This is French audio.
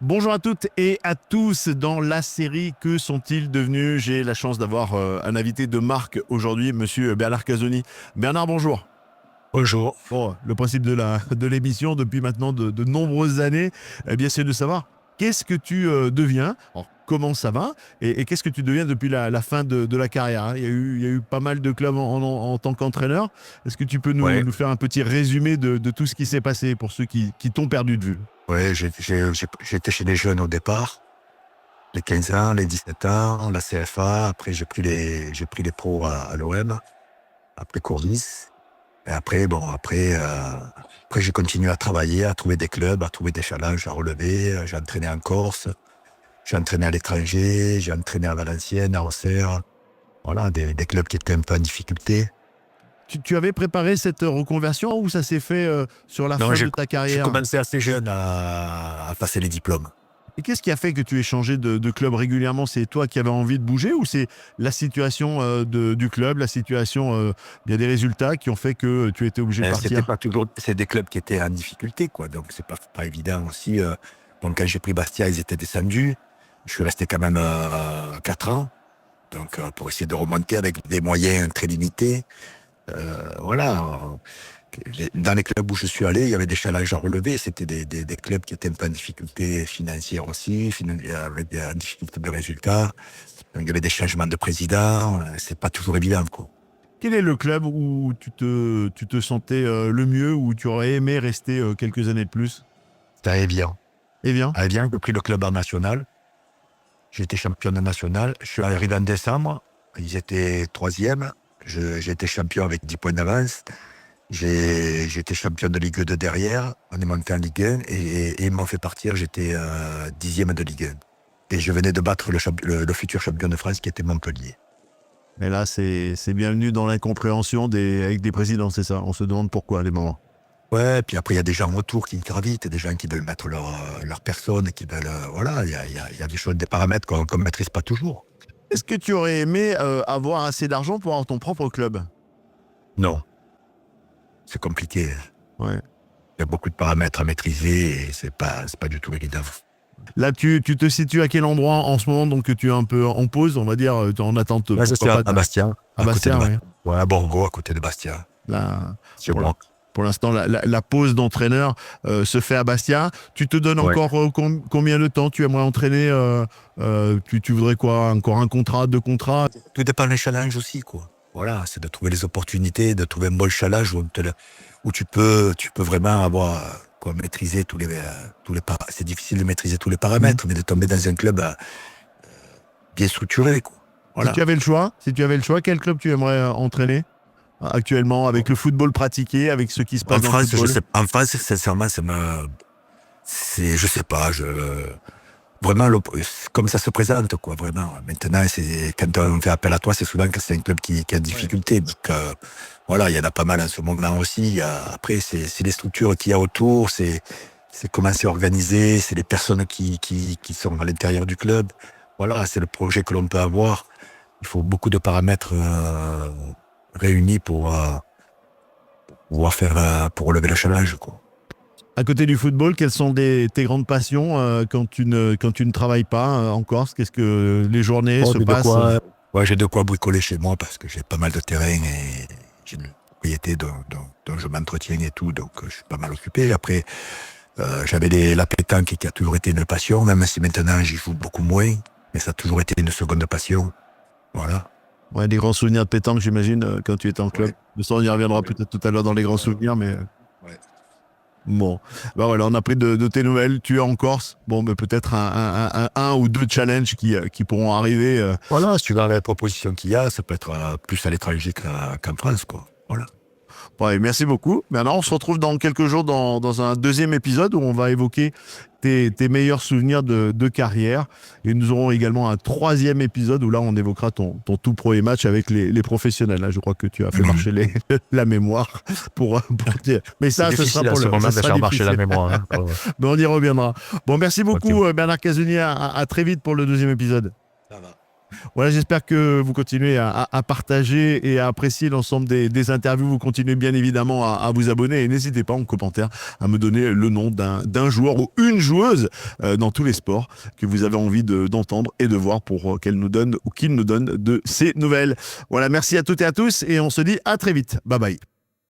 Bonjour à toutes et à tous. Dans la série Que sont-ils devenus? J'ai la chance d'avoir un invité de marque aujourd'hui, monsieur Bernard Casoni. Bernard, bonjour. Bonjour. Bon, le principe de l'émission depuis maintenant de nombreuses années, eh bien, c'est de savoir qu'est-ce que tu deviens, alors, comment ça va, et qu'est-ce que tu deviens depuis la fin de la carrière, hein. Il y a eu pas mal de clubs en tant qu'entraîneur. Est-ce que tu peux nous, Ouais, nous faire un petit résumé de tout ce qui s'est passé pour ceux qui t'ont perdu de vue? ouais, j'étais chez les jeunes au départ, les 15 ans, les 17 ans, la CFA. Après, j'ai pris les pros à l'OM, après Courbis. Et après, j'ai continué à travailler, à trouver des clubs, à trouver des challenges à relever. J'ai entraîné en Corse, j'ai entraîné à l'étranger, j'ai entraîné à Valenciennes, à Auxerre. Voilà, des clubs qui étaient un peu en difficulté. Tu avais préparé cette reconversion ou ça s'est fait sur la Non, fin j'ai de ta j'ai carrière? commencé assez jeune à passer les diplômes. Et qu'est-ce qui a fait que tu aies changé de club régulièrement? C'est toi qui avais envie de bouger ou c'est la situation du club, la situation bien des résultats qui ont fait que tu étais obligé de C'était partir? pas toujours, c'est des clubs qui étaient en difficulté, quoi. Donc c'est pas évident aussi. Donc quand j'ai pris Bastia, ils étaient descendus. Je suis resté quand même 4 ans. Donc pour essayer de remonter avec des moyens très limités. Voilà. Dans les clubs où je suis allé, il y avait des challenges à relever. C'était des clubs qui étaient un peu en difficulté financière aussi, avec des difficultés de résultats. Donc il y avait des changements de président. C'est pas toujours évident, quoi. Quel est le club où tu te sentais le mieux, où tu aurais aimé rester quelques années de plus? C'était à Evian. Eh bien, À Evian, j'ai pris le club en national. J'ai été champion national. Je suis arrivé en décembre. Ils étaient troisième. J'ai été champion avec 10 points d'avance. J'ai été champion de Ligue 2 derrière. On est monté en Ligue 1 et ils m'ont fait partir. J'étais dixième de Ligue 1. Et je venais de battre le futur champion de France qui était Montpellier. mais là, c'est bienvenu dans l'incompréhension avec des présidents, c'est ça. On se demande pourquoi à des moments. Ouais, puis après, il y a des gens autour qui gravitent, des gens qui veulent mettre leur personne, qui veulent. Voilà, il y a des choses, des paramètres qu'on ne maîtrise pas toujours. Est-ce que tu aurais aimé avoir assez d'argent pour avoir ton propre club? Non, c'est compliqué. Ouais. Il y a beaucoup de paramètres à maîtriser et c'est pas du tout évident. Là, tu te situes à quel endroit en ce moment? Donc, tu es un peu en pause, on va dire, tu es en attente, Là, je suis pourquoi pas, à Bastia, à à côté de Bastia, Bastia. ouais. Ouais, à Borgo, à côté de Bastia. Là, Sur pour moi. pour l'instant, la pause d'entraîneur se fait à Bastia. Tu te donnes Ouais. encore combien de temps tu aimerais entraîner? Tu voudrais quoi? Encore un contrat, deux contrats? Tout dépend des challenges aussi, quoi. Voilà, c'est de trouver les opportunités, de trouver un bon challenge où tu peux vraiment avoir, quoi, maîtriser c'est difficile de maîtriser tous les paramètres, mais de tomber dans un club bien structuré, quoi. Si Voilà. tu avais le choix, quel club tu aimerais entraîner actuellement avec le football pratiqué, avec ce qui se passe En dans le France, je football? sais, en France, sincèrement, je sais pas, vraiment, comme ça se présente, quoi, vraiment. Maintenant, quand on fait appel à toi, c'est souvent que c'est un club qui a des difficultés. Donc, voilà, il y en a pas mal en ce moment aussi. Après, c'est les structures qu'il y a autour, c'est comment c'est organisé, c'est les personnes qui sont à l'intérieur du club. Voilà, c'est le projet que l'on peut avoir. Il faut beaucoup de paramètres réunis pour relever le challenge, quoi. À côté du football, quelles sont tes grandes passions quand tu ne travailles pas en Corse? Qu'est-ce que les journées Oh, se passent? j'ai de quoi bricoler chez moi parce que j'ai pas mal de terrain et j'ai une propriété dont je m'entretiens et tout, donc je suis pas mal occupé. Après, j'avais la pétanque qui a toujours été une passion, même si maintenant j'y joue beaucoup moins, mais ça a toujours été une seconde passion. Voilà. Ouais, des grands souvenirs de pétanque, j'imagine, quand tu étais en club. Ouais. De ça, on y reviendra peut-être tout à l'heure dans les grands souvenirs, mais Ouais. bon. Bah voilà, on a pris de tes nouvelles. Tu es en Corse. Bon, mais peut-être un ou deux challenges qui pourront arriver. Voilà, si tu regardes les propositions qu'il y a, ça peut être plus à l'étranger qu'en France, quoi. Voilà. Ouais, merci beaucoup. Maintenant, on se retrouve dans quelques jours dans un deuxième épisode où on va évoquer tes meilleurs souvenirs de carrière. Et nous aurons également un troisième épisode où là, on évoquera ton tout premier match avec les professionnels. Là, je crois que tu as fait marcher la mémoire pour dire. Mais C'est ça, ce sera difficile à pour ce moment ça de sera faire marcher la difficile. mémoire. Hein. Mais on y reviendra. Bon, merci Ok. beaucoup, Bernard Casoni. À très vite pour le deuxième épisode. Ça va. Voilà, j'espère que vous continuez à partager et à apprécier l'ensemble des interviews. Vous continuez bien évidemment à vous abonner et n'hésitez pas en commentaire à me donner le nom d'un joueur ou une joueuse dans tous les sports que vous avez envie d'entendre et de voir pour qu'elle nous donne ou qu'il nous donne de ces nouvelles. Voilà, merci à toutes et à tous et on se dit à très vite. Bye bye.